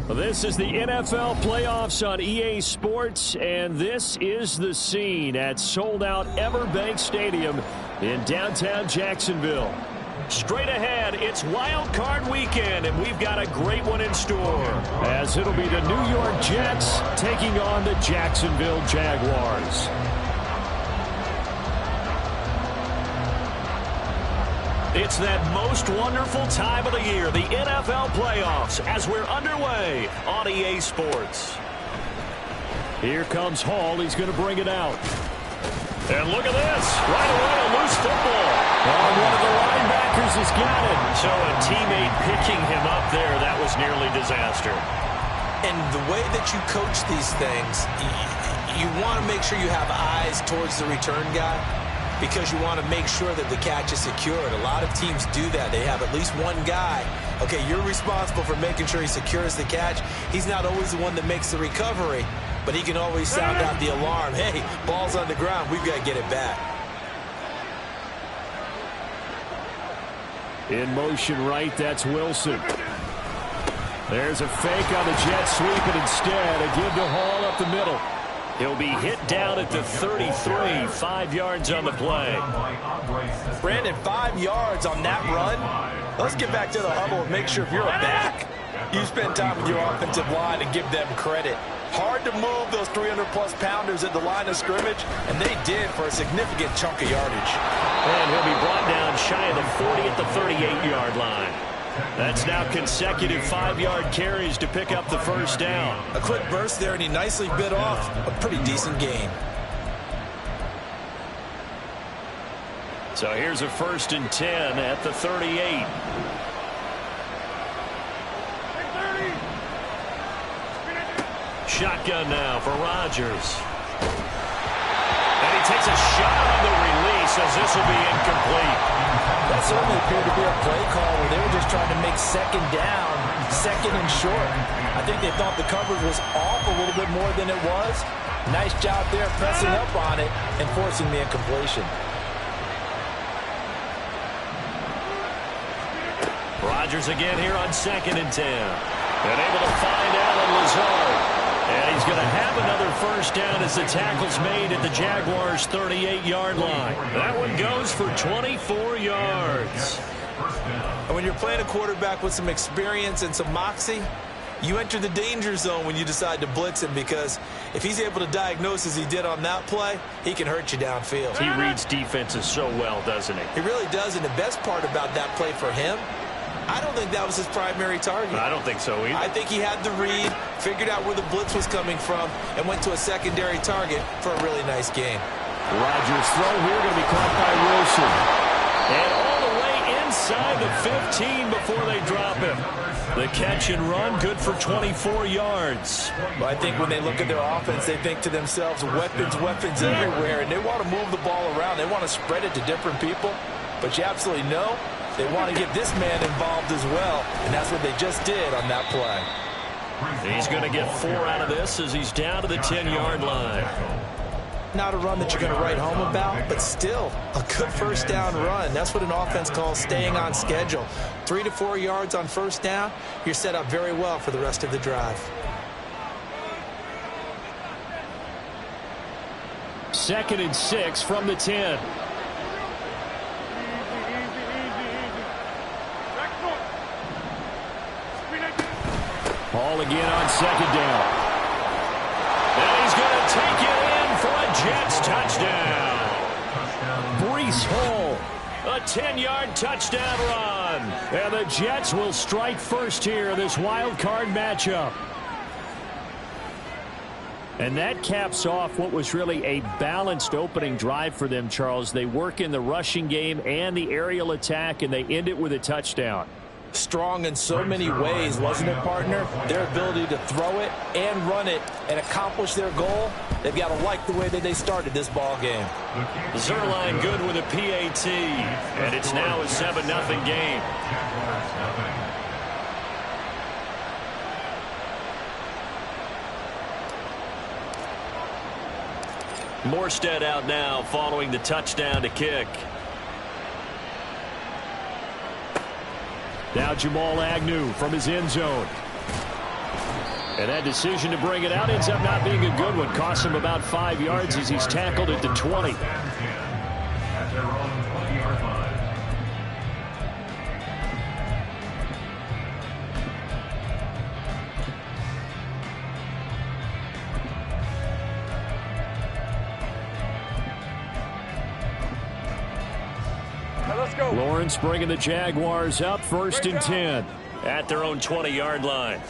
This is the NFL playoffs on EA Sports, and this is the scene at sold-out Everbank Stadium in downtown Jacksonville. Straight ahead, it's Wild Card Weekend, and we've got a great one in store, as it'll be the New York Jets taking on the Jacksonville Jaguars. It's that most wonderful time of the year, the NFL playoffs, as we're underway on EA Sports. Here comes Hall. He's going to bring it out. And look at this. Right away, a loose football. And one of the linebackers has got it. So a teammate picking him up there, that was nearly disaster. And the way that you coach these things, you want to make sure you have eyes towards the return guy, because you want to make sure that the catch is secured. A lot of teams do that. They have at least one guy. Okay, you're responsible for making sure he secures the catch. He's not always the one that makes the recovery, but he can always sound out the alarm. Hey, ball's on the ground. We've got to get it back. In motion right, that's Wilson. There's a fake on the jet sweep, and instead a give to Hall up the middle. He'll be hit down at the 33, 5 yards on the play. Brandon, 5 yards on that run. Let's get back to the huddle and make sure if you're a back, you spend time with your offensive line and give them credit. Hard to move those 300-plus pounders at the line of scrimmage, and they did for a significant chunk of yardage. And he'll be brought down shy of the 40 at the 38-yard line. That's now consecutive 5-yard carries to pick up the first down. A quick burst there, and he nicely bit off a pretty decent gain. So here's a 1st and 10 at the 38. Shotgun now for Rodgers. And he takes a shot on the release as this will be incomplete. That certainly appeared to be a play call where they were just trying to make second down, second and short. I think they thought the coverage was off a little bit more than it was. Nice job there pressing up on it and forcing the incompletion. Rodgers again here on 2nd and 10. And able to find Allen Lazard. And he's going to have another first down as the tackle's made at the Jaguars' 38-yard line. That one goes for 24 yards. And when you're playing a quarterback with some experience and some moxie, you enter the danger zone when you decide to blitz him, because if he's able to diagnose as he did on that play, he can hurt you downfield. He reads defenses so well, doesn't he? He really does, and the best part about that play for him, I don't think that was his primary target. I don't think so either. I think he had the read, figured out where the blitz was coming from, and went to a secondary target for a really nice game. Rodgers' throw here going to be caught by Wilson. And all the way inside the 15 before they drop him. The catch and run, good for 24 yards. Well, I think when they look at their offense, they think to themselves, weapons, weapons everywhere, and they want to move the ball around. They want to spread it to different people, but you absolutely know they want to get this man involved as well, and that's what they just did on that play. He's going to get 4 out of this as he's down to the 10-yard line. Not a run that you're going to write home about, but still a good first down run. That's what an offense calls staying on schedule. 3 to 4 yards on first down, you're set up very well for the rest of the drive. 2nd and 6 from the 10. Ball again on 2nd down. And he's going to take it in for a Jets touchdown. Breece Hall, a 10-yard touchdown run. And the Jets will strike first here in this wild card matchup. And that caps off what was really a balanced opening drive for them, Charles. They work in the rushing game and the aerial attack, and they end it with a touchdown. Strong in so many ways, wasn't it, partner? Their ability to throw it and run it and accomplish their goal, they've got to like the way that they started this ball game. Zuerlein good with a PAT, and it's now a 7-0 game. Morstead out now following the touchdown to kick. Now Jamal Agnew from his end zone. And that decision to bring it out ends up not being a good one. Costs him about 5 yards as he's tackled at the 20. At their own 20-yard line. Lawrence bringing the Jaguars up 1st and 10 at their own 20-yard line.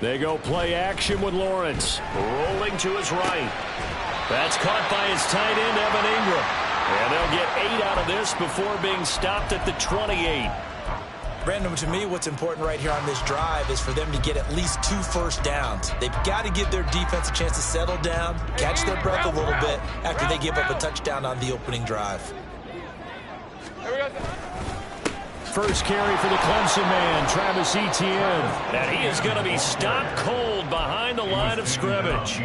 They go play action with Lawrence. Rolling to his right. That's caught by his tight end, Evan Ingram. And they'll get 8 out of this before being stopped at the 28. Brandon, to me, what's important right here on this drive is for them to get at least 2 first downs. They've got to give their defense a chance to settle down, catch their breath a little bit after they give up a touchdown on the opening drive. First carry for the Clemson man, Travis Etienne. And he is going to be stopped cold behind the line of scrimmage.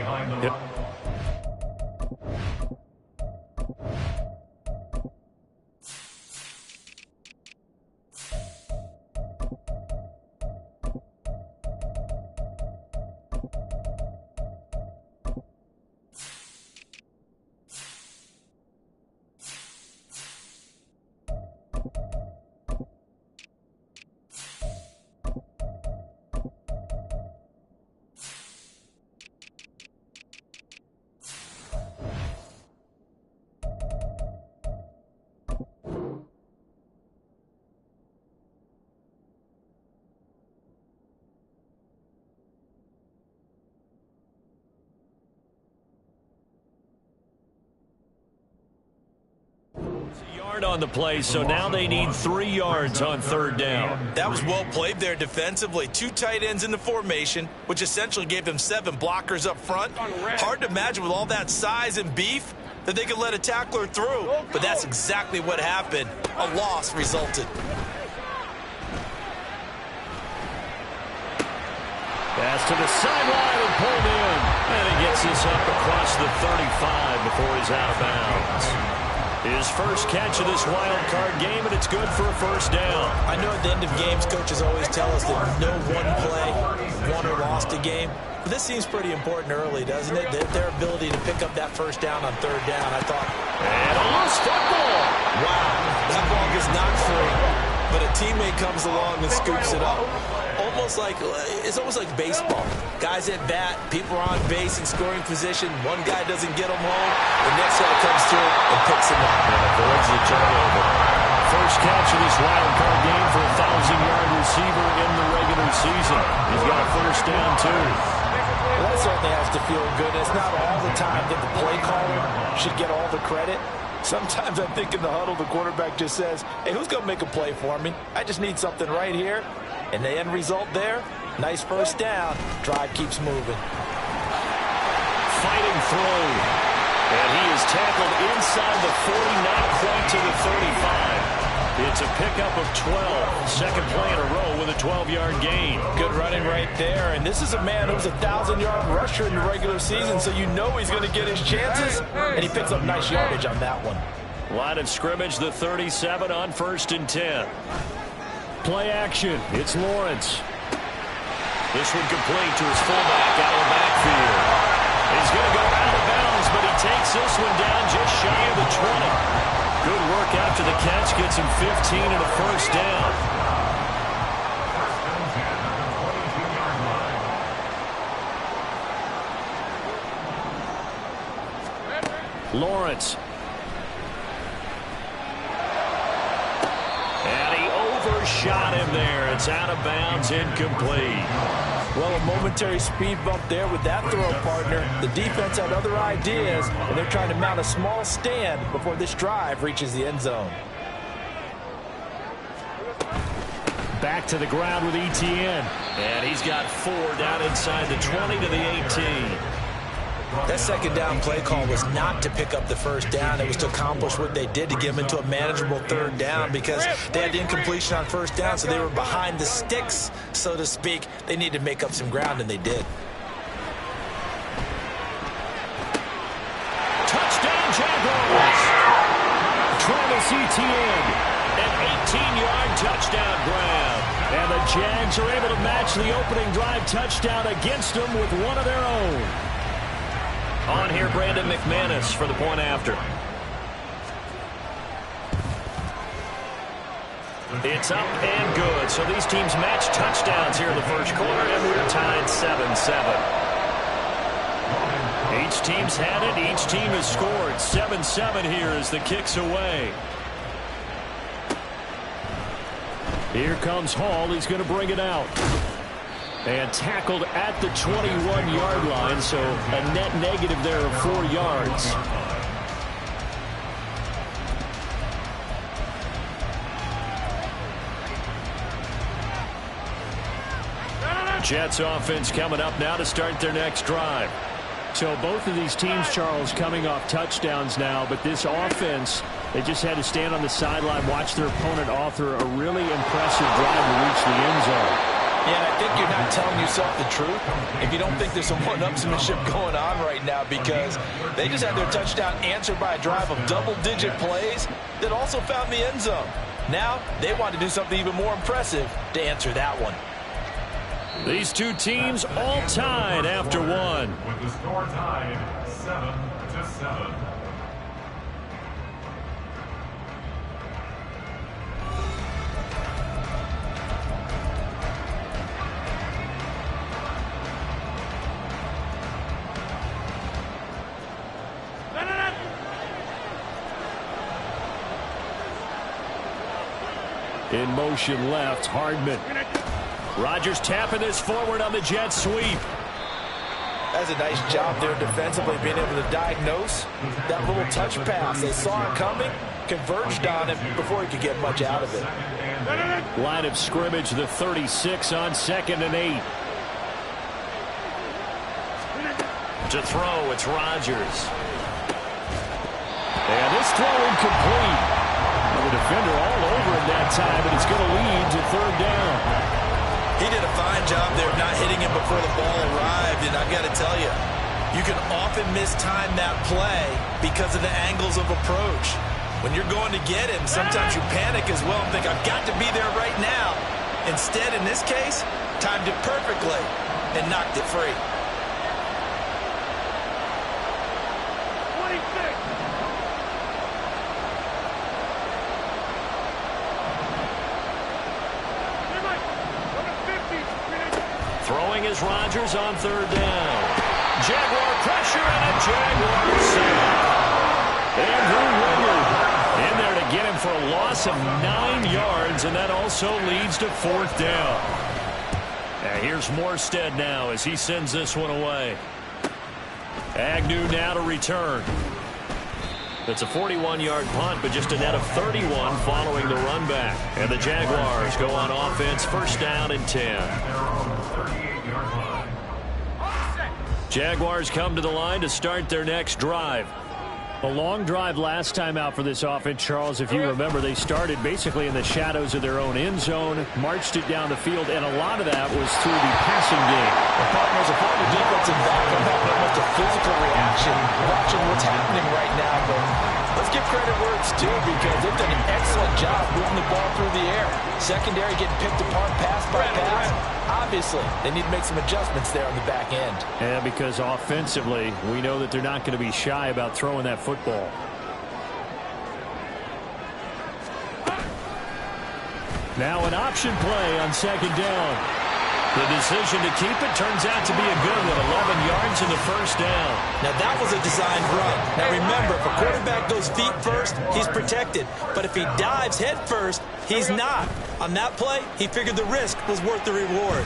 On the play, so now they need 3 yards on 3rd down. That was well played there defensively. 2 tight ends in the formation, which essentially gave them 7 blockers up front. Hard to imagine with all that size and beef that they could let a tackler through, but that's exactly what happened. A loss resulted. Pass to the sideline and pulled in. And he gets this up across the 35 before he's out of bounds. His first catch of this wild card game, and it's good for a 1st down. I know at the end of games, coaches always tell us that no one play won or lost a game. But this seems pretty important early, doesn't it? Their ability to pick up that 1st down on 3rd down, I thought. And a loose football. Wow, that ball gets knocked free, but a teammate comes along and scoops it up. It's almost like baseball. Guys at bat, people are on base in scoring position. One guy doesn't get them home. The next guy comes through and picks him up. And avoids the turnover. First catch of this wild card game for a 1,000-yard receiver in the regular season. He's got a 1st down, too. Well, that certainly has to feel good. It's not all the time that the play caller should get all the credit. Sometimes I think in the huddle, the quarterback just says, hey, who's going to make a play for me? I just need something right here. And the end result there, nice 1st down. Drive keeps moving. Fighting through. And he is tackled inside the 40, not quite to the 35. It's a pickup of 12. Second play in a row with a 12-yard gain. Good running right there. And this is a man who's a 1,000-yard rusher in the regular season, so you know he's going to get his chances. And he picks up nice yardage on that one. Line of scrimmage, the 37 on 1st and 10. Play action. It's Lawrence. This one complete to his fullback out of the backfield. He's going to go out of bounds, but he takes this one down just shy of the 20. Good work after the catch. Gets him 15 and a 1st down. Lawrence. And he overshot him there. It's out of bounds, incomplete. Well, a momentary speed bump there with that throw, partner. The defense had other ideas, and they're trying to mount a small stand before this drive reaches the end zone. Back to the ground with Etienne. And he's got 4 down inside the 20 to the 18. That 2nd down play call was not to pick up the 1st down. It was to accomplish what they did to get them into a manageable 3rd down because they had incompletion on 1st down, so they were behind the sticks, so to speak. They needed to make up some ground, and they did. Touchdown, Jaguars! Travis Etienne, an 18-yard touchdown grab. And the Jags are able to match the opening drive touchdown against them with one of their own. On here, Brandon McManus for the point after. It's up and good. So these teams match touchdowns here in the first quarter, and we're tied 7-7. Each team's had it. Each team has scored. 7-7 here as the kick's away. Here comes Hall. He's going to bring it out. And tackled at the 21-yard line, so a net negative there of 4 yards. Jets offense coming up now to start their next drive. So both of these teams, Charles, coming off touchdowns now, but this offense, they just had to stand on the sideline, watch their opponent author a really impressive drive to reach the end zone. Yeah, and I think you're not telling yourself the truth if you don't think there's some one-upsmanship going on right now, because they just had their touchdown answered by a drive of double-digit plays that also found the end zone. Now they want to do something even more impressive to answer that one. These two teams all tied after one. With the score tied 7-7. In motion left, Hardman. Rodgers tapping this forward on the jet sweep. That's a nice job there defensively, being able to diagnose that little touch pass. They saw it coming, converged on him before he could get much out of it. Line of scrimmage, the 36 on 2nd and 8. To throw, it's Rodgers. And this throw incomplete. The defender all over him that time, but it's going to lead to 3rd down. He did a fine job there of not hitting him before the ball arrived, and I got to tell you, you can often mistime that play because of the angles of approach. When you're going to get him, sometimes you panic as well and think, I've got to be there right now. Instead, in this case, timed it perfectly and knocked it free. Throwing is Rodgers on 3rd down. Jaguar pressure and a Jaguar sack. Andrew Wingard in there to get him for a loss of 9 yards, and that also leads to 4th down. And here's Morstead now as he sends this one away. Agnew now to return. It's a 41-yard punt, but just a net of 31 following the run back. And the Jaguars go on offense, 1st down and 10. Jaguars come to the line to start their next drive. A long drive last time out for this offense, Charles. If you remember, they started basically in the shadows of their own end zone, marched it down the field, and a lot of that was through the passing game. The partners, upon the defensive back, I'm having almost a physical reaction watching what's happening right now. But let's give credit where it's due, because they've done an excellent job moving the ball through the air. Secondary getting picked apart pass by pass. Obviously, they need to make some adjustments there on the back end. Yeah, because offensively, we know that they're not going to be shy about throwing that football. Now an option play on 2nd down. The decision to keep it turns out to be a good one. 11 yards in the 1st down. Now that was a designed run. Now remember, if a quarterback goes feet first, he's protected. But if he dives head first, he's not. On that play, he figured the risk was worth the reward.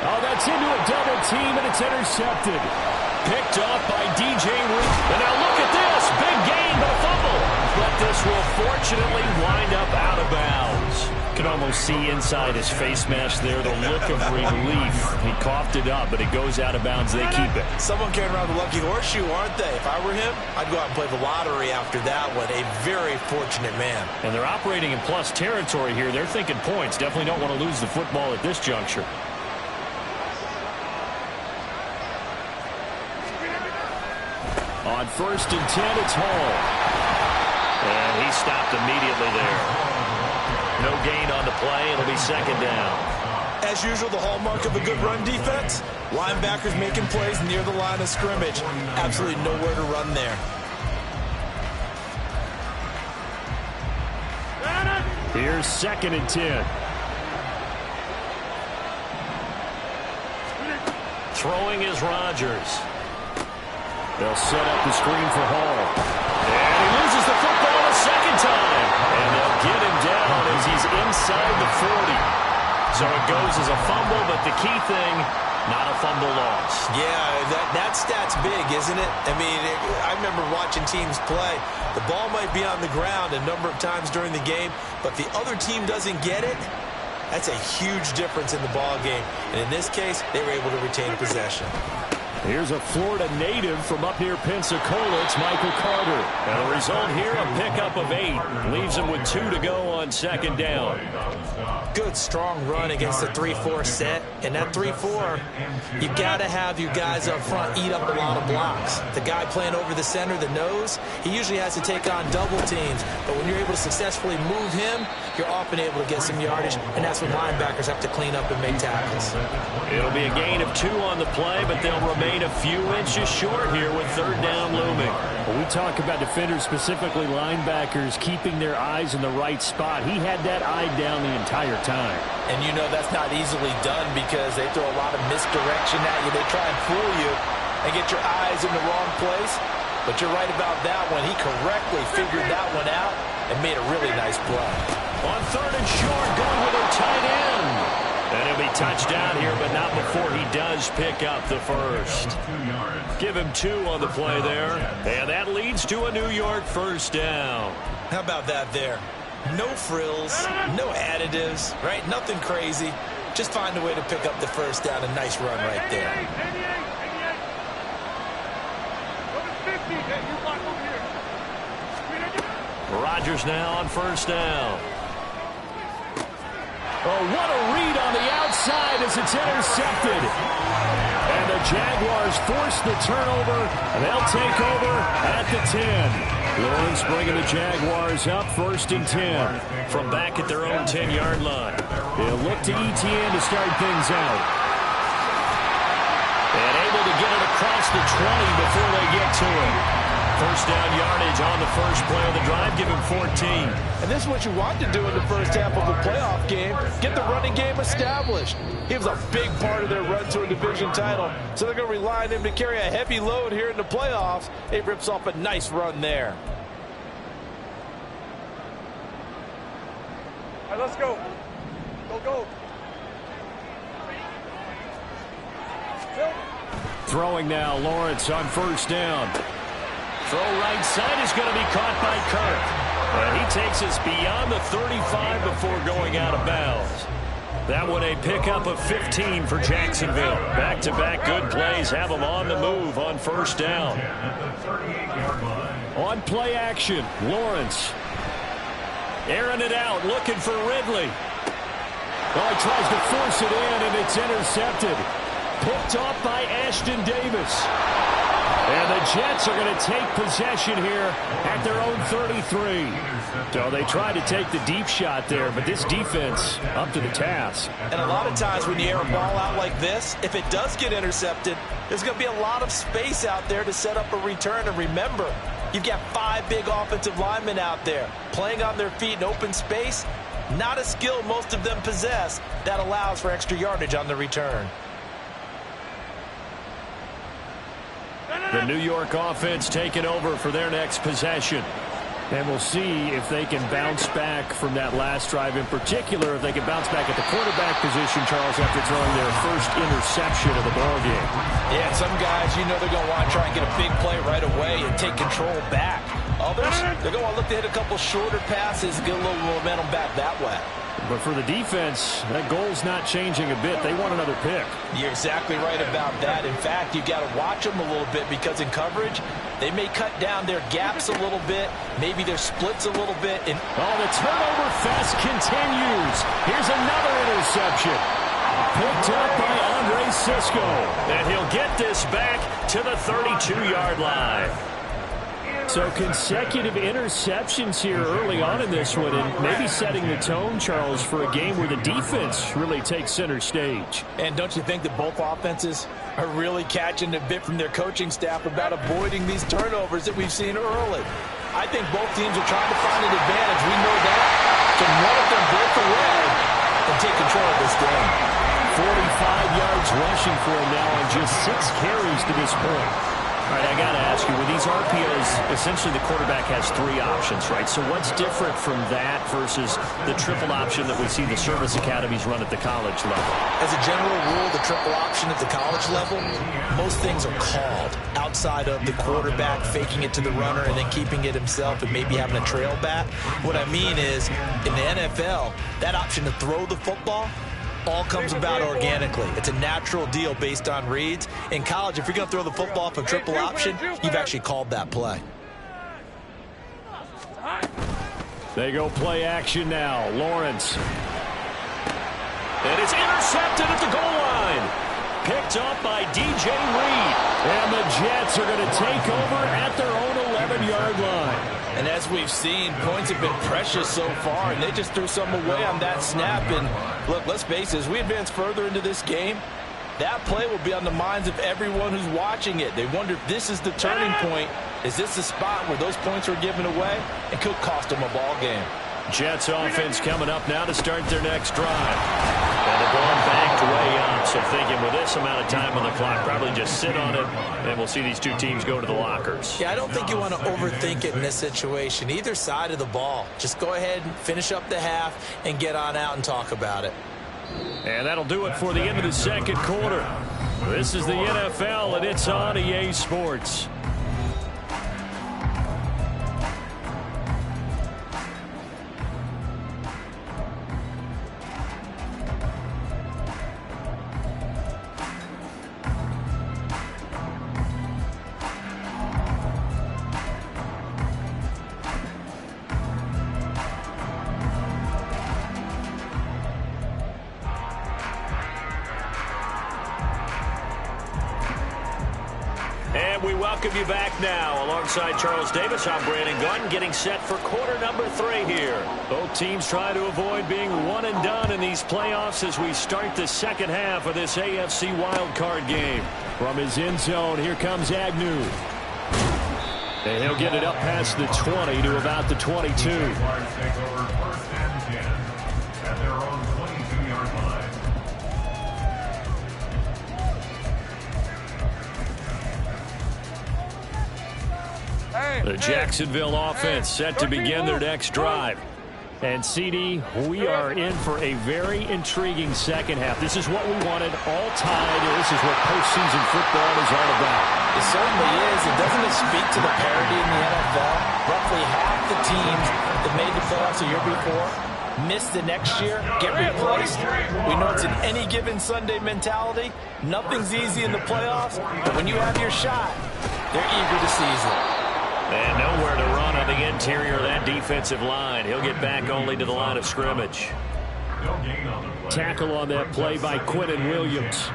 Oh, that's into a double team, and it's intercepted. Picked off by DJ Reed. And now look at this. Big gain, but a fumble. But this will fortunately wind up out of bounds. Can almost see inside his face mask there the look of relief. He coughed it up, but it goes out of bounds. They keep it. Someone carrying around the lucky horseshoe, aren't they? If I were him, I'd go out and play the lottery after that one. A very fortunate man. And they're operating in plus territory here. They're thinking points. Definitely don't want to lose the football at this juncture. On 1st and 10, it's Hall. And he stopped immediately there. No gain on the play. It'll be second down. As usual, the hallmark of a good run defense, linebackers making plays near the line of scrimmage. Absolutely nowhere to run there. Here's 2nd and 10. Throwing is Rodgers. They'll set up the screen for Hall. And he loses the football a second time. And they'll get him down as he's inside the 40. So it goes as a fumble, but the key thing, not a fumble loss. Yeah, that stat's big, isn't it? I mean, I remember watching teams play. The ball might be on the ground a number of times during the game, but the other team doesn't get it. That's a huge difference in the ball game. And in this case, they were able to retain possession. Here's a Florida native from up near Pensacola. It's Michael Carter. And the result here, a pickup of 8. Leaves him with 2 to go on second down. Good, strong run against the 3-4 set. And that 3-4, you've got to have your guys up front eat up a lot of blocks. The guy playing over the center, the nose, he usually has to take on double teams. But when you're able to successfully move him, you're often able to get some yardage. And that's when linebackers have to clean up and make tackles. It'll be a gain of 2 on the play, but they'll remain a few inches short here with third down looming. When we talk about defenders, specifically linebackers, keeping their eyes in the right spot, he had that eye down the entire time. And you know that's not easily done because they throw a lot of misdirection at you. They try and fool you and get your eyes in the wrong place. But you're right about that one. He correctly figured that one out and made a really nice play. On third and short, going with a tight end. And he'll be touchdown here, but not before he does pick up the first. Give him 2 on the play there. And that leads to a New York first down. How about that there? No frills, no additives, right? Nothing crazy. Just find a way to pick up the first down. A nice run right there. Rodgers now on first down. Oh, what a read on the outside as it's intercepted. And the Jaguars force the turnover. They'll take over at the 10. Lawrence bringing the Jaguars up 1st and 10 from back at their own 10-yard line. They'll look to ETN to start things out. And able to get it across the 20 before they get to it. First down yardage on the first play of the drive. Give him 14. And this is what you want to do in the first half of a playoff game. Get the running game established. He was a big part of their run to a division title. So they're going to rely on him to carry a heavy load here in the playoffs. He rips off a nice run there. All right, let's go. Go. Throwing now, Lawrence on first down. Throw right side is going to be caught by Kirk. And he takes us beyond the 35 before going out of bounds. That one a pickup of 15 for Jacksonville. Back-to-back good plays have them on the move on first down. On play action, Lawrence. Airing it out, looking for Ridley. Well, he tries to force it in, and it's intercepted. Picked off by Ashton Davis. And the Jets are going to take possession here at their own 33. So they tried to take the deep shot there, but this defense up to the task. And a lot of times when you air a ball out like this, if it does get intercepted, there's going to be a lot of space out there to set up a return. And remember, you've got 5 big offensive linemen out there playing on their feet in open space. Not a skill most of them possess that allows for extra yardage on the return. The New York offense taking over for their next possession. And we'll see if they can bounce back from that last drive. In particular, if they can bounce back at the quarterback position, Charles, after throwing their first interception of the ballgame. Yeah, some guys, you know they're going to want to try and get a big play right away and take control back. Others, they're going to want to look to hit a couple shorter passes, get a little momentum back that way. But for the defense, that goal's not changing a bit. They want another pick. You're exactly right about that. In fact, you've got to watch them a little bit because in coverage, they may cut down their gaps a little bit, maybe their splits a little bit. And the turnover fest continues. Here's another interception. Picked up by Andre Cisco. And he'll get this back to the 32-yard line. So consecutive interceptions here early on in this one, and maybe setting the tone, Charles, for a game where the defense really takes center stage. And don't you think that both offenses are really catching a bit from their coaching staff about avoiding these turnovers that we've seen early? I think both teams are trying to find an advantage. We know that. Can one of them break away and take control of this game? 45 yards rushing for him now on just 6 carries to this point. All right, I got to ask you, with these RPOs, essentially the quarterback has 3 options, right? So what's different from that versus the triple option that we see the service academies run at the college level? As a general rule, the triple option at the college level, most things are called outside of the quarterback faking it to the runner and then keeping it himself and maybe having a trail back. What I mean is, in the NFL, that option to throw the football all comes about organically. It's a natural deal based on reads. In college, if you're going to throw the football off a triple option, you've actually called that play. They go play action now. Lawrence. And it's intercepted at the goal line. Picked up by DJ Reed. And the Jets are going to take over at their own 11-yard line. And as we've seen, points have been precious so far, and they just threw some away on that snap. And look, let's face it, as we advance further into this game, that play will be on the minds of everyone who's watching it. They wonder if this is the turning point. Is this the spot where those points are given away? It could cost them a ball game. Jets offense coming up now to start their next drive. And the ball banked way up. So thinking with this amount of time on the clock, probably just sit on it, and we'll see these two teams go to the lockers. Yeah, I don't think you want to overthink it in this situation. Either side of the ball. Just go ahead and finish up the half and get on out and talk about it. And that'll do it for the end of the second quarter. This is the NFL, and it's on EA Sports. We welcome you back now. Alongside Charles Davis, I'm Brandon Gaudin, getting set for quarter number 3 here. Both teams try to avoid being one and done in these playoffs as we start the second half of this AFC wildcard game. From his end zone, here comes Agnew. And he'll get it up past the 20 to about the 22. The Jacksonville offense set to begin their next drive. And, CD, we are in for a very intriguing second half. This is what we wanted all tied. This is what postseason football is all about. It certainly is. And doesn't it speak to the parity in the NFL? Roughly half the teams that made the playoffs a year before miss the next year, get replaced. We know it's an any given Sunday mentality. Nothing's easy in the playoffs. But when you have your shot, they're eager to seize it. And nowhere to run on the interior of that defensive line. He'll get back only to the line of scrimmage. Tackle on that play by Quinnen Williams.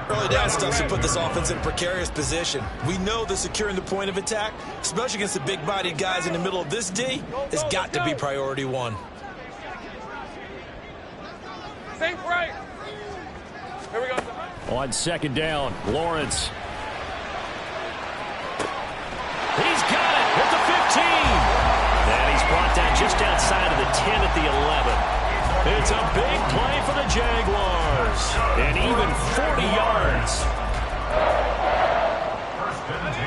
Early down stuff to put this offense in a precarious position. We know that securing the point of attack, especially against the big-bodied guys in the middle of this D, has got to be priority 1. Think right. Here we go. On second down, Lawrence. He's got it at the 15. And he's brought down just outside of the 10 at the 11. It's a big play for the Jaguars. And even 40 yards.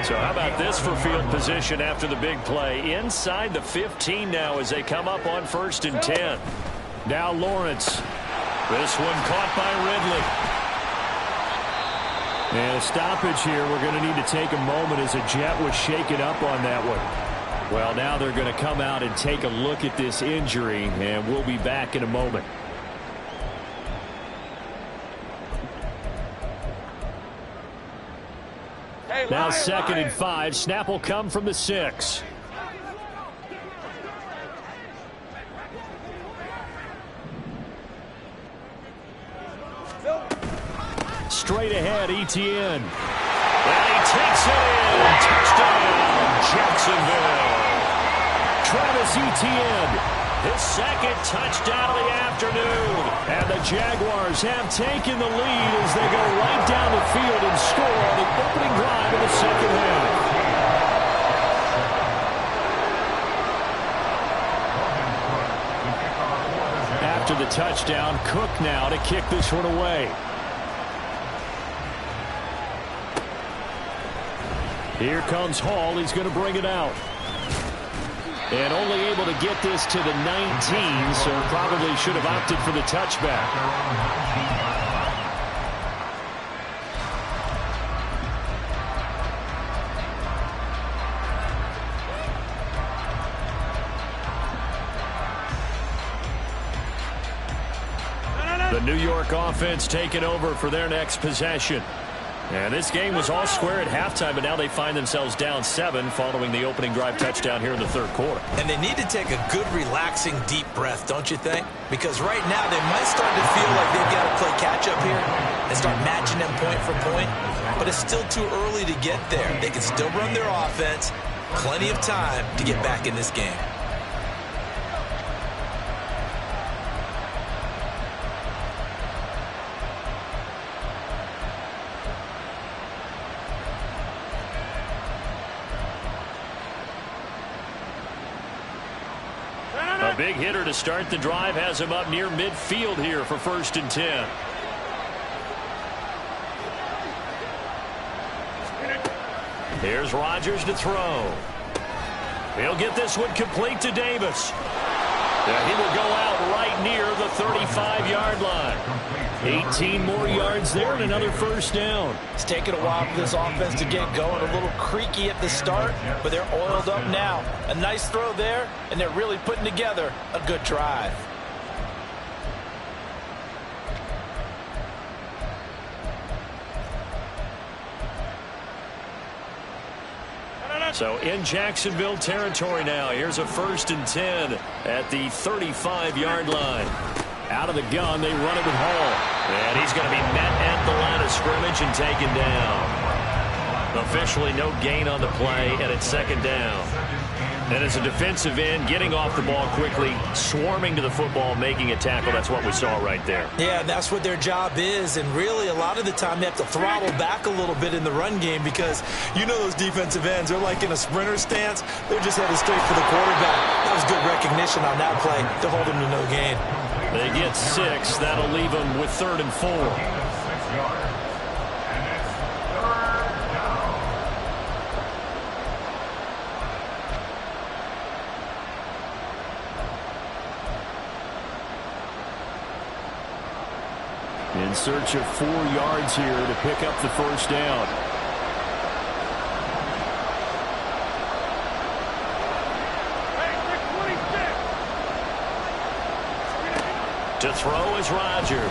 So how about this for field position after the big play? Inside the 15 now as they come up on 1st and 10. Now Lawrence. This one caught by Ridley. And a stoppage here. We're going to need to take a moment as a Jet was shaken up on that one. Well, now they're going to come out and take a look at this injury, and we'll be back in a moment. Now 2nd and 5. Snap will come from the 6. Straight ahead, Etienne. And he takes it in. Touchdown, Jacksonville. Travis Etienne, his second touchdown of the afternoon. And the Jaguars have taken the lead as they go right down the field and score on the opening drive of the second half. After the touchdown, Cook now to kick this one away. Here comes Hall. He's going to bring it out. And only able to get this to the 19, so probably should have opted for the touchback. The New York offense taking over for their next possession. And this game was all square at halftime, but now they find themselves down 7 following the opening drive touchdown here in the third quarter. And they need to take a good, relaxing, deep breath, don't you think? Because right now they might start to feel like they've got to play catch-up here and start matching them point for point. But it's still too early to get there. They can still run their offense. Plenty of time to get back in this game. A big hitter to start the drive has him up near midfield here for 1st and 10. Here's Rodgers to throw. He'll get this one complete to Davis. And he will go out right near the 35-yard line. 18 more yards there and another first down. It's taken a while for this offense to get going. A little creaky at the start, but they're oiled up now. A nice throw there, and they're really putting together a good drive. So in Jacksonville territory now. Here's a 1st and 10 at the 35-yard line. Out of the gun, they run it with Hall. And he's going to be met at the line of scrimmage and taken down. Officially no gain on the play, and it's 2nd down. And as a defensive end, getting off the ball quickly, swarming to the football, making a tackle. That's what we saw right there. Yeah, that's what their job is. And really, a lot of the time, they have to throttle back a little bit in the run game because you know those defensive ends, they're like in a sprinter stance. They're just headed straight for the quarterback. That was good recognition on that play to hold him to no gain. They get 6. That'll leave them with 3rd and 4. 6 yards. And it's 3rd down. In search of 4 yards here to pick up the first down. To throw is Rodgers. And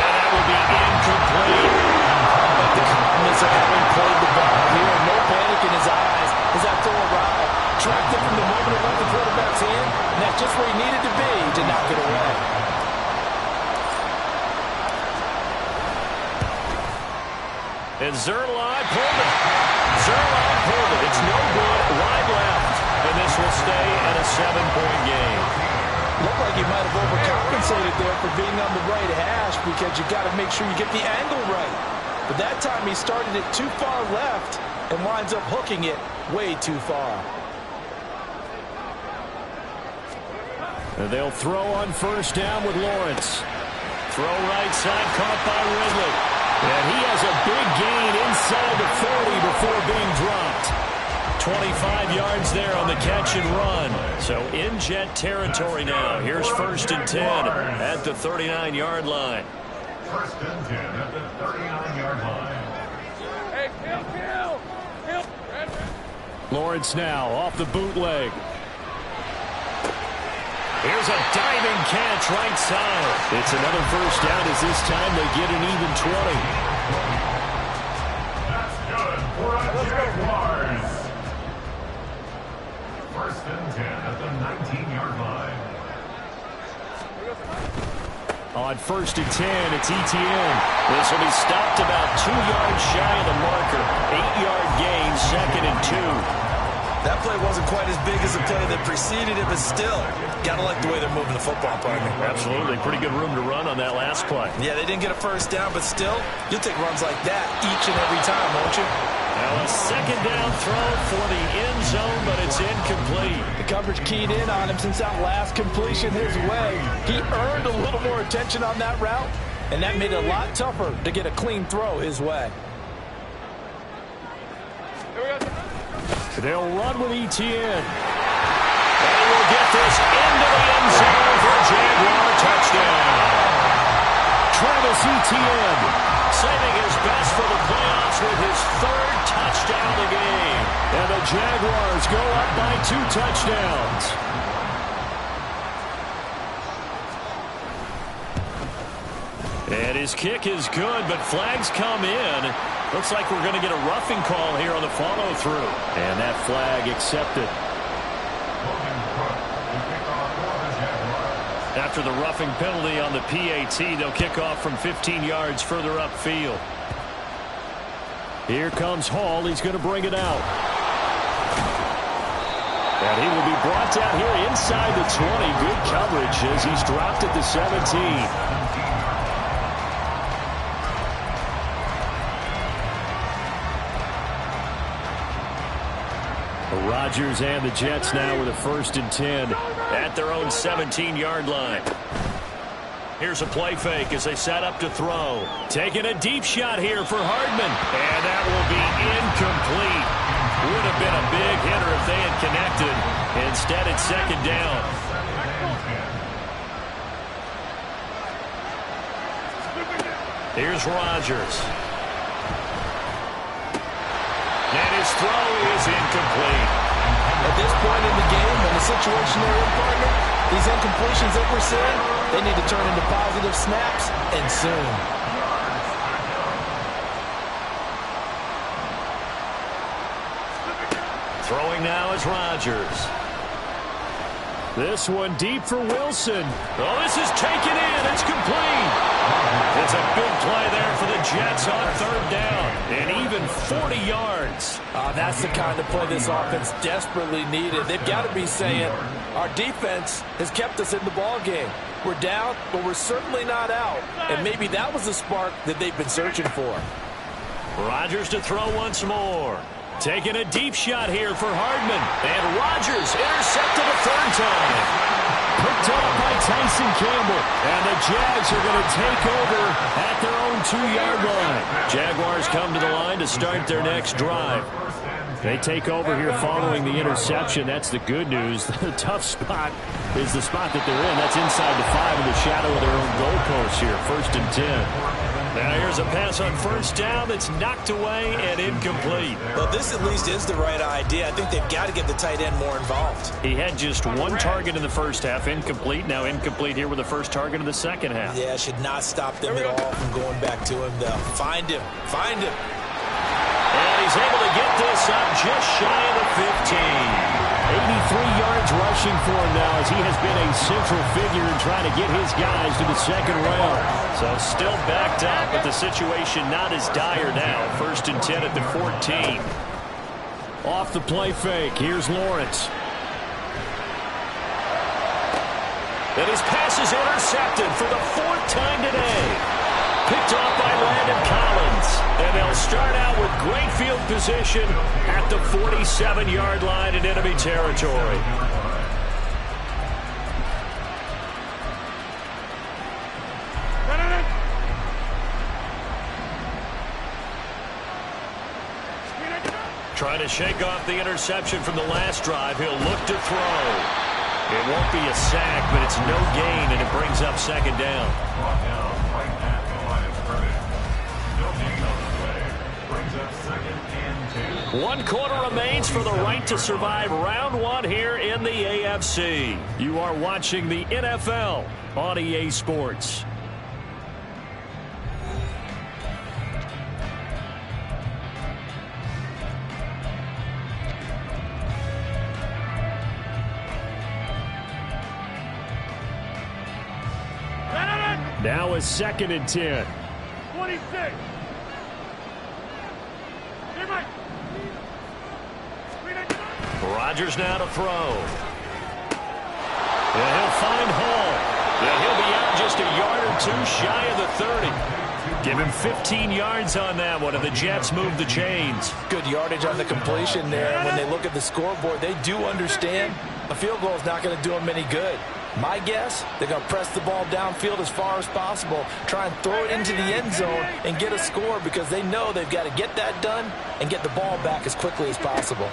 that will be incomplete. The confidence of having played the ball here, no panic in his eyes as that throw arrived. Tracked it from the moment it left the quarterback's hand, and that's just where he needed to be to knock it away. And Zerline pulled it. Zerline pulled it. It's no good. Wide left. And this will stay at a 7-point game. Looked like he might have overcompensated there for being on the right hash because you got to make sure you get the angle right. But that time he started it too far left and winds up hooking it way too far. And they'll throw on 1st down with Lawrence. Throw right side, caught by Ridley. And he has a big gain inside the 40 before being dropped. 25 yards there on the catch and run. So in Jet territory now. Here's 1st and 10 at the 39-yard line. 1st and 10 at the 39-yard line. Hey, kill. Lawrence now off the bootleg. Here's a diving catch right side. It's another first down as this time they get an even 20. That's good for a Jaguars. 1st and 10 at the 19-yard line. On 1st and 10, it's Etienne. This will be stopped about 2 yards shy of the marker. 8-yard gain, 2nd and 2. That play wasn't quite as big as the play that preceded it, but still, got to like the way they're moving the football, partner. Absolutely. Pretty good room to run on that last play. Yeah, they didn't get a first down, but still, you'll take runs like that each and every time, won't you? Now a second down throw for the end zone, but it's incomplete. The coverage keyed in on him since that last completion his way. He earned a little more attention on that route, and that made it a lot tougher to get a clean throw his way. They'll run with Etienne. And he will get this into the end zone for a Jaguar touchdown. Travis Etienne saving his best for the playoffs with his third touchdown of the game. And the Jaguars go up by 2 touchdowns. And his kick is good, but flags come in. Looks like we're going to get a roughing call here on the follow-through. And that flag accepted. After the roughing penalty on the PAT, they'll kick off from 15 yards further upfield. Here comes Hall. He's going to bring it out. And he will be brought down here inside the 20. Good coverage as he's dropped at the 17. Rodgers and the Jets now with a 1st and 10 at their own 17-yard line. Here's a play fake as they set up to throw. Taking a deep shot here for Hardman. And that will be incomplete. Would have been a big hitter if they had connected. Instead, it's 2nd down. Here's Rodgers. And his throw is incomplete. At this point in the game, in the situation they're in, partner, these incompletions that we're seeing, they need to turn into positive snaps, and soon. Throwing now is Rodgers. This one deep for Wilson. Oh, this is taken in. It's complete. It's a big play there for the Jets on 3rd down. And even 40 yards. That's the kind of play this offense desperately needed. They've got to be saying, our defense has kept us in the ball game. We're down, but we're certainly not out. And maybe that was the spark that they've been searching for. Rodgers to throw once more. Taking a deep shot here for Hardman. And Rodgers intercepted a 3rd time. Picked up by Tyson Campbell. And the Jags are going to take over at their own 2-yard line. Jaguars come to the line to start their next drive. They take over here following the interception. That's the good news. The tough spot is the spot that they're in. That's inside the 5 in the shadow of their own goalpost here. 1st and 10. Now here's a pass on 1st down that's knocked away and incomplete. Well, this at least is the right idea. I think they've got to get the tight end more involved. He had just 1 target in the 1st half, incomplete. Now incomplete here with the 1st target in the 2nd half. Yeah, should not stop them at all from going back to him. Find him. Find him. And he's able to get this up just shy of the 15. 83 yards rushing for him now as he has been a central figure in trying to get his guys to the 2nd round. So still backed up, but the situation not as dire now. 1st and 10 at the 14. Off the play fake, here's Lawrence. And his pass is intercepted for the 4th time today. Picked off by Landon Collins. And they'll start out with great field position at the 47-yard line in enemy territory. Trying to shake off the interception from the last drive. He'll look to throw. It won't be a sack, but it's no gain, and it brings up 2nd down. Brought down right at the line of scrimmage. No gain on the play. Brings up 2nd and 2. 1 quarter remains for the right to survive round 1 here in the AFC. You are watching the NFL on EA Sports. Now a 2nd and 10. 26. Rodgers now to throw. And he'll find Hall. And he'll be out just a yard or two shy of the 30. Give him 15 yards on that one, and the Jets move the chains. Good yardage on the completion there. When they look at the scoreboard, they do understand a field goal is not going to do them any good. My guess, they're going to press the ball downfield as far as possible, try and throw it into the end zone and get a score because they know they've got to get that done and get the ball back as quickly as possible.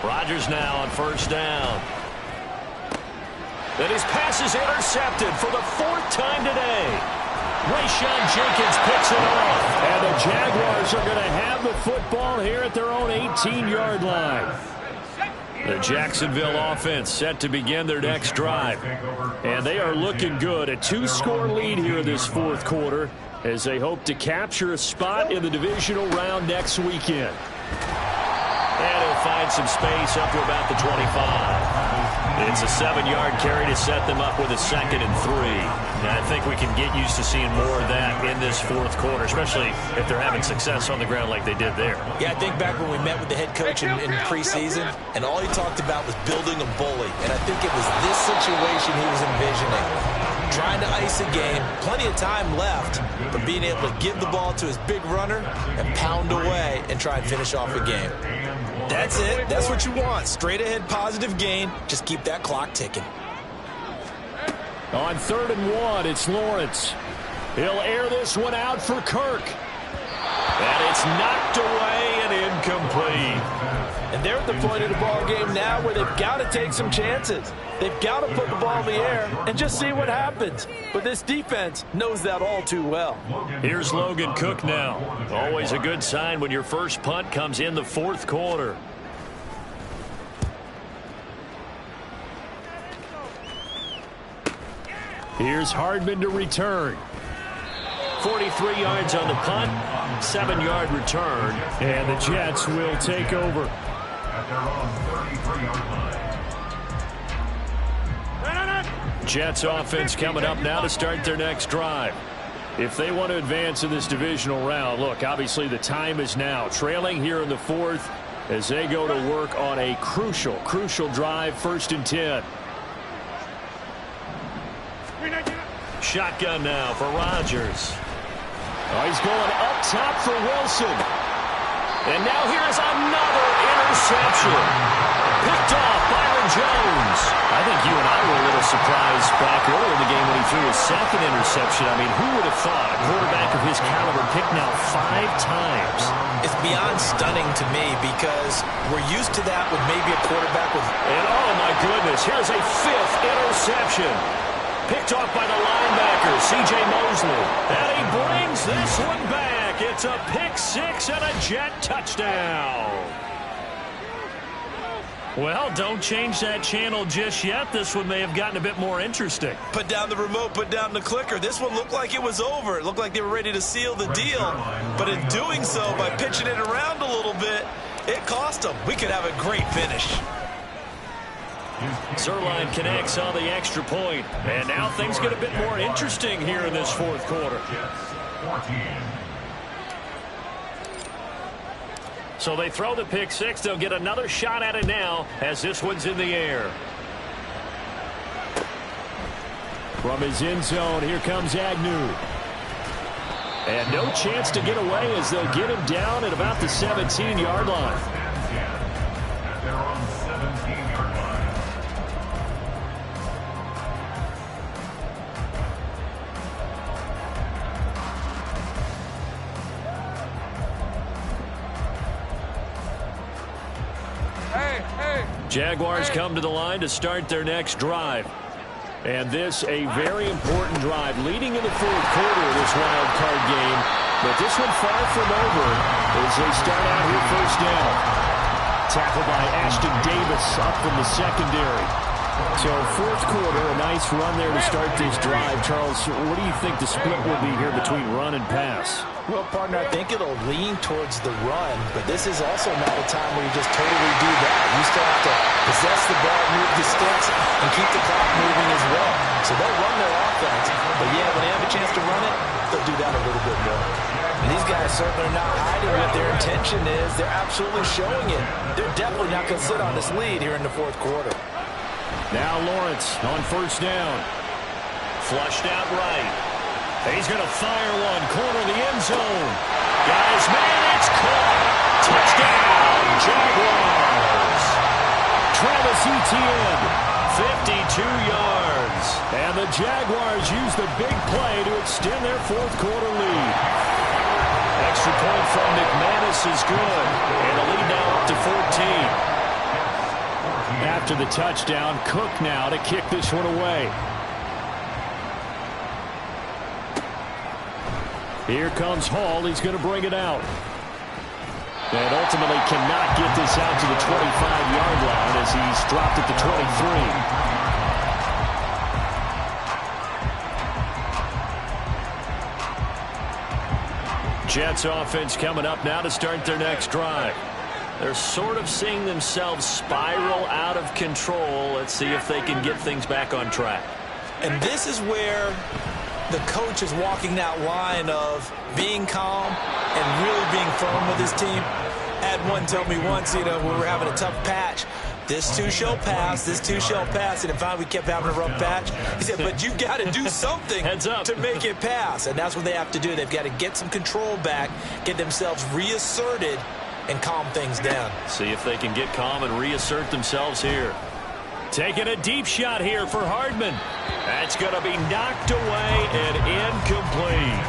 Rodgers now on first down. And his pass is intercepted for the 4th time today. Rayshawn Jenkins picks it off. And the Jaguars are going to have the football here at their own 18-yard line. The Jacksonville offense set to begin their next drive. And they are looking good. A 2-score lead here in this 4th quarter as they hope to capture a spot in the divisional round next weekend. And he'll find some space up to about the 25. It's a 7-yard carry to set them up with a 2nd and 3. And I think we can get used to seeing more of that in this 4th quarter, especially if they're having success on the ground like they did there. Yeah, I think back when we met with the head coach in preseason, and all he talked about was building a bully. And I think it was this situation he was envisioning. Trying to ice a game, plenty of time left, but being able to give the ball to his big runner and pound away and try and finish off a game. That's it. That's what you want. Straight ahead positive gain. Just keep that clock ticking. On 3rd and 1, it's Lawrence. He'll air this one out for Kirk. And it's knocked away and incomplete. And they're at the point of the ball game now where they've got to take some chances. They've got to put the ball in the air and just see what happens. But this defense knows that all too well. Here's Logan Cook now. Always a good sign when your first punt comes in the 4th quarter. Here's Hardman to return. 43 yards on the punt, 7-yard return, and the Jets will take over. At their own 33-yard line. Jets offense coming up now to start their next drive. If they want to advance in this divisional round, look, obviously the time is now. Trailing here in the 4th as they go to work on a crucial drive, 1st and 10. Shotgun now for Rodgers. Oh, he's going up top for Wilson. And now here's another interception. Picked off Byron Jones. I think you and I were a little surprised back earlier in the game when he threw his 2nd interception. I mean, who would have thought a quarterback of his caliber picked now 5 times? It's beyond stunning to me because we're used to that with maybe a quarterback with... And oh my goodness, here's a 5th interception. Picked off by the linebacker, C.J. Mosley. And he brings this one back. It's a pick 6 and a Jet touchdown. Well, don't change that channel just yet. This one may have gotten a bit more interesting. Put down the remote, put down the clicker. This one looked like it was over. It looked like they were ready to seal the deal. But in doing so, by pitching it around a little bit, it cost them. We could have a great finish. Zuerlein connects on the extra point. And now things get a bit more interesting here in this 4th quarter. So they throw the pick 6. They'll get another shot at it now as this one's in the air. From his end zone, here comes Agnew. And no chance to get away as they'll get him down at about the 17-yard line. At their own 17-yard line. Jaguars come to the line to start their next drive. And this a very important drive leading in the 4th quarter of this wild card game. But this one far from over as they start out here 1st down. Tackled by Ashton Davis up from the secondary. So fourth quarter, a nice run there to start this drive. Charles, what do you think the split will be here between run and pass? Well, partner, I think it'll lean towards the run, but this is also not a time where you just totally do that. You still have to possess the ball, move the sticks, and keep the clock moving as well. So they'll run their offense, but yeah, when they have a chance to run it, they'll do that a little bit more. And these guys certainly are not hiding what their intention is. They're absolutely showing it. They're definitely not going to sit on this lead here in the fourth quarter. Now Lawrence on first down. Flushed out right. He's going to fire one, corner the end zone. Guys, man, it's caught. Touchdown, Jaguars. Travis Etienne, 52 yards. And the Jaguars use the big play to extend their fourth quarter lead. Extra point from McManus is good. And the lead now up to 14. After the touchdown, Cook now to kick this one away. Here comes Hall. He's going to bring it out. And ultimately cannot get this out to the 25-yard line as he's dropped at the 23. Jets offense coming up now to start their next drive. They're sort of seeing themselves spiral out of control. Let's see if they can get things back on track. And this is where the coach is walking that line of being calm and really being firm with his team. I had one tell me once, when we were having a tough patch, this too shall pass, this too shall pass. And finally we kept having a rough patch. He said, but you got to do something to make it pass. And that's what they have to do. They've got to get some control back, get themselves reasserted, and calm things down. See if they can get calm and reassert themselves here. Taking a deep shot here for Hardman. That's going to be knocked away and incomplete.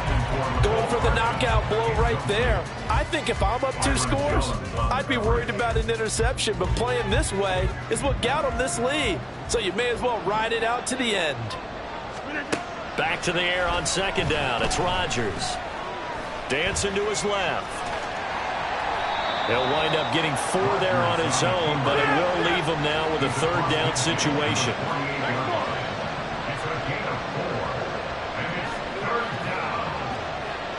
Going for the knockout blow right there. I think if I'm up 2 scores, I'd be worried about an interception, but playing this way is what got them this lead. So you may as well ride it out to the end. Back to the air on second down. It's Rodgers. Dancing to his left. He'll wind up getting 4 there on his own, but it will leave him now with a third down situation.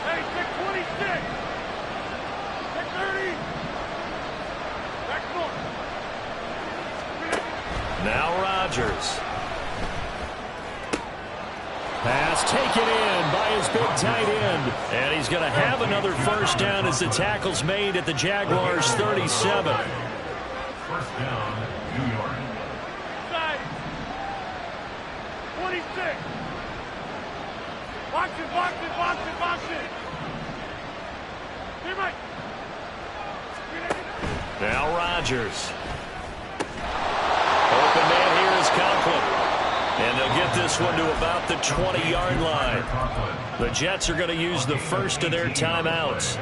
Hey, 626. 630. Back north. Now Rodgers. Pass taken in by his big tight end. And he's going to have another first down as the tackle's made at the Jaguars' 37. First down, New York. Side. 26. Box it, box it, box it, box it. Hey, Mike. Now Rodgers. Open man here is Conklin. And they'll get this one to about the 20-yard line. The Jets are going to use the first of their timeouts.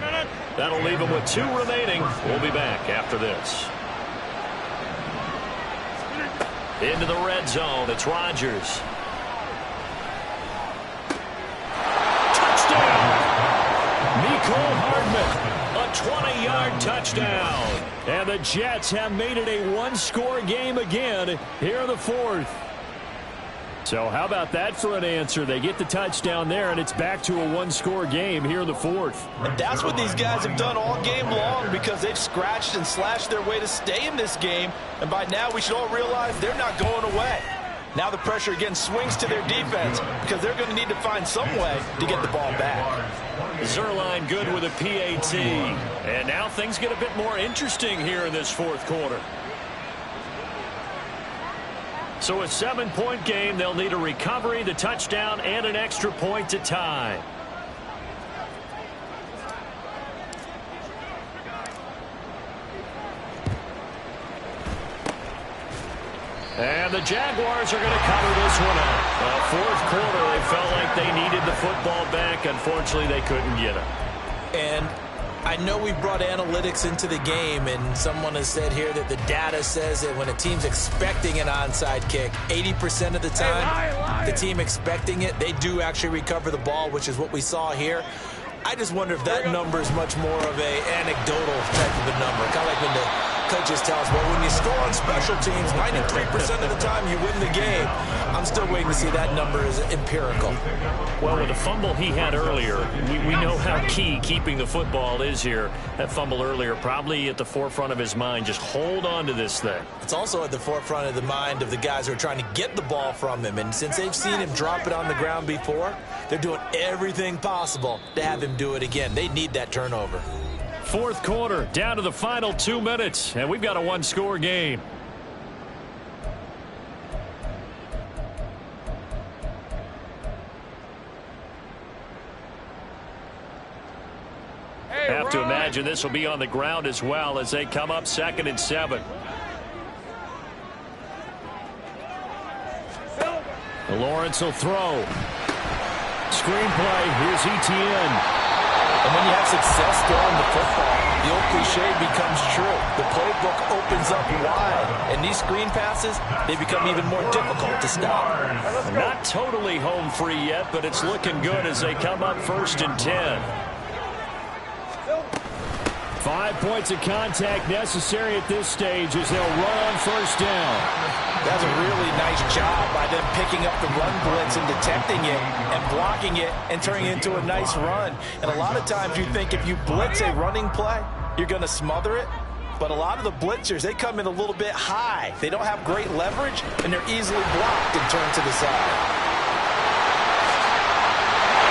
That'll leave them with 2 remaining. We'll be back after this. Into the red zone. It's Rodgers. Touchdown! Mecole Hardman. A 20-yard touchdown. And the Jets have made it a one-score game again here in the fourth. So how about that for an answer? They get the touchdown there, and it's back to a one-score game here in the fourth. And that's what these guys have done all game long because they've scratched and slashed their way to stay in this game. And by now, we should all realize they're not going away. Now the pressure again swings to their defense because they're going to need to find some way to get the ball back. Zerline good with a PAT. And now things get a bit more interesting here in this fourth quarter. So a 7-point game. They'll need a recovery, the touchdown, and an extra point to tie. And the Jaguars are going to cover this one up. Fourth quarter, they felt like they needed the football back. Unfortunately, they couldn't get it. And I know we brought analytics into the game, and someone has said here that the data says that when a team's expecting an onside kick, 80% of the time, the team expecting it, they do actually recover the ball, which is what we saw here. I just wonder if that number is much more of a anecdotal type of a number, kind of like when the coaches tell us, well, when you score on special teams, 93% of the time you win the game. I'm still waiting to see that number is empirical. Well, with the fumble he had earlier, we know how key keeping the football is here. That fumble earlier probably at the forefront of his mind. Just hold on to this thing. It's also at the forefront of the mind of the guys who are trying to get the ball from him. And since they've seen him drop it on the ground before, they're doing everything possible to have him do it again. They need that turnover. Fourth quarter, down to the final 2 minutes, and we've got a one-score game. Have to imagine this will be on the ground as well as they come up 2nd and 7. Lawrence will throw. Screenplay, here's Etienne. And when you have success throwing the football, the old cliche becomes true. The playbook opens up wide, and these screen passes, they become even more difficult to stop. Not totally home free yet, but it's looking good as they come up 1st and 10. 5 points of contact necessary at this stage as they'll run on 1st down. That's a really nice job by them picking up the run blitz and detecting it and blocking it and turning it into a nice run. And a lot of times you think if you blitz a running play, you're going to smother it. But a lot of the blitzers, they come in a little bit high. They don't have great leverage, and they're easily blocked and turned to the side.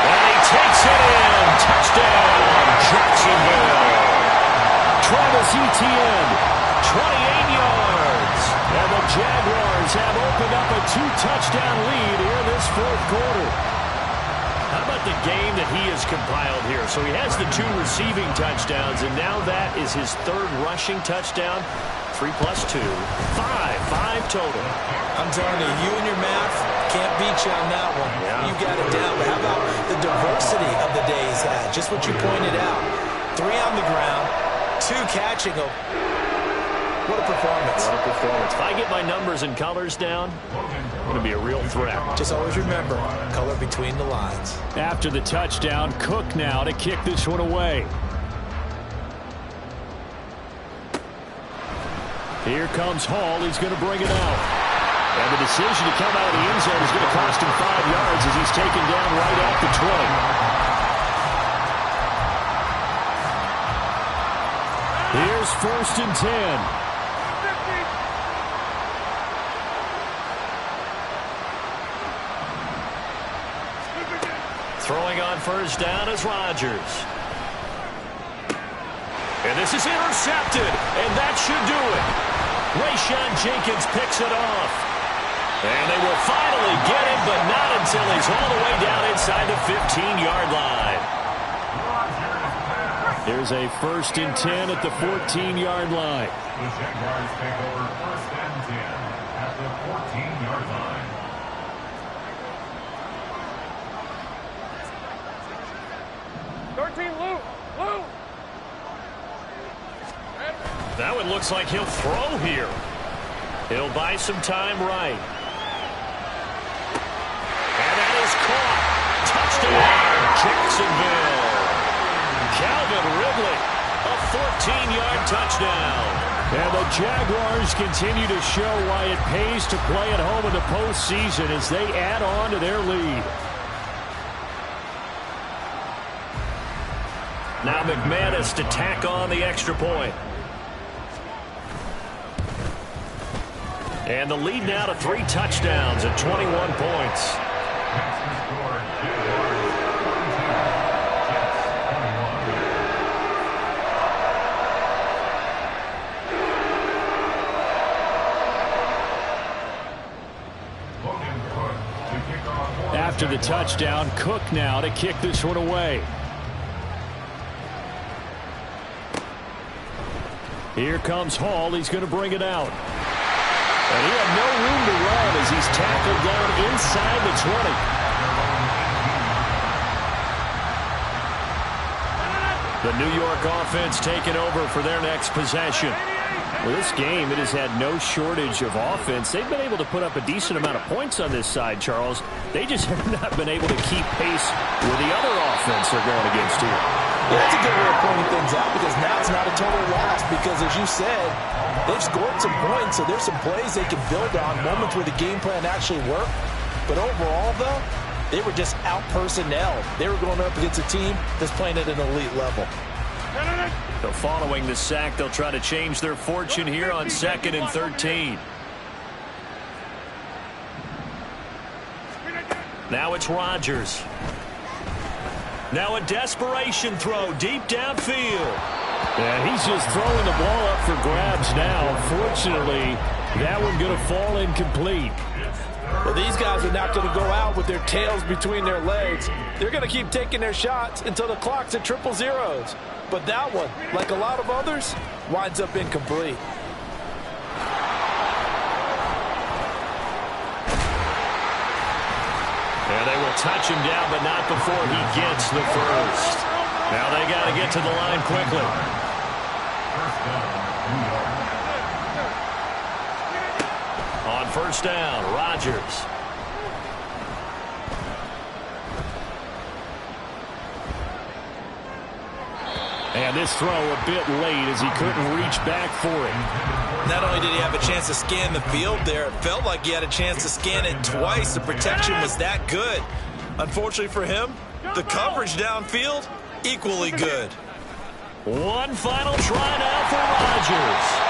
And he takes it in. Touchdown, Jacksonville. Travis Etienne, 28 yards. And the Jaguars have opened up a 2-touchdown lead here in this 4th quarter. How about the game that he has compiled here? So he has the 2 receiving touchdowns, and now that is his 3rd rushing touchdown. 3 plus 2, 5 total. I'm telling you, you and your math can't beat you on that one. Yeah. You got it down. But how about the diversity of the day he's had? Just what you pointed out. 3 on the ground, 2 catching them. What a performance. What a performance. If I get my numbers and colors down, it's going to be a real threat. Just always remember, color between the lines. After the touchdown, Cook now to kick this one away. Here comes Hall. He's going to bring it out. And the decision to come out of the end zone is going to cost him 5 yards as he's taken down right at the 20. Here's 1st and 10. Throwing on 1st down is Rodgers. And this is intercepted, and that should do it. Rayshawn Jenkins picks it off. And they will finally get him, but not until he's all the way down inside the 15-yard line. Here's a 1st and 10 at the 14-yard line. The Jaguars take over 1st and 10 at the 14-yard line. That one looks like he'll throw here. He'll buy some time right. And that is caught. Touchdown, Jacksonville. Calvin Ridley, a 14-yard touchdown. And the Jaguars continue to show why it pays to play at home in the postseason as they add on to their lead. Now McManus to tack on the extra point. And the lead now to 3 touchdowns and 21 points. After the touchdown, Cook now to kick this one away. Here comes Hall. He's going to bring it out. And he had no room to run as he's tackled down inside the 20. The New York offense taking over for their next possession. Well, this game, it has had no shortage of offense. They've been able to put up a decent amount of points on this side, Charles. They just have not been able to keep pace with the other offense they're going against here. Yeah, that's a good way of pointing things out because now it's not a total loss because, as you said, they've scored some points, so there's some plays they can build on, moments where the game plan actually worked. But overall, though, they were just out-personnelled. They were going up against a team that's playing at an elite level. So following the sack, they'll try to change their fortune here on 2nd and 13. Now it's Rodgers. Now a desperation throw deep downfield. And he's just throwing the ball up for grabs now. Fortunately, that one going to fall incomplete. Well, these guys are not going to go out with their tails between their legs. They're going to keep taking their shots until the clock's at 0-0s. But that one, like a lot of others, winds up incomplete. And they will touch him down, but not before he gets the first. Now they got to get to the line quickly. On first down, Rodgers. And this throw a bit late as he couldn't reach back for it. Not only did he have a chance to scan the field there, it felt like he had a chance to scan it twice. The protection was that good. Unfortunately for him, the coverage downfield, equally good. One final try now for Rodgers.